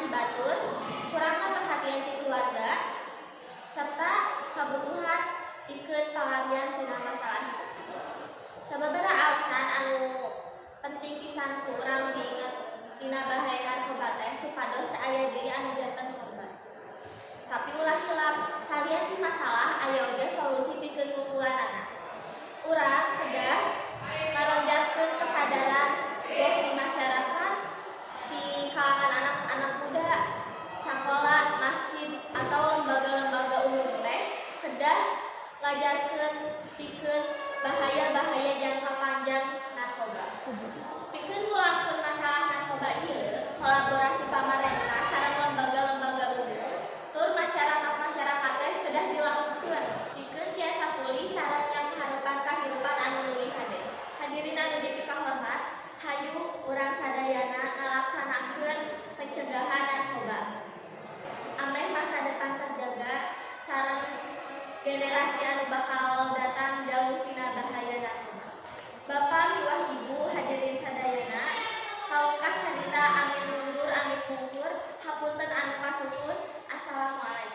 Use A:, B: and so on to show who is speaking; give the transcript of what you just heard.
A: ti batur, kurangna perhatian ti keluarga, serta kabutuhan ikeun palaryan tina masalah hidup. Sababaraha alasan anu penting pisan ku urang diinget tina bahaya narkoba teh supados teu aya deui anu janten korban. Tapi ulah hilap, salian ti masalah aya oge solusi pikeun kumpulanana. Urang kedah ngaronjatkeun kesadaran boh di masyarakat, di kalangan anak-anak muda, sakola, masjid, atau lembaga-lembaga umum teh kedah ngajarkeun pikeun bahaya-bahaya jangka panjang narkoba. Pikeun ngulangkeun masalah narkoba ieu, kolaborasi pamarentah sareng lembaga-lembaga umum tur masyarakat teh kedah dilakukeun pikeun tiasa pulih sareng nyangharepan kahirupan anu leuwih hade. Hadirin anu jadi kahormat, hayu urang sadayana ngalaksanakeun pencegahan narkoba. Ameh masa depan terjaga sareng generasi anu bakal datang jauh tina bahaya narkoba. Bapak miwah Ibu hadirin sadayana, kaungkah carita amin mundur amin mungkur, hapunten anu kasukun. Assalamualaikum.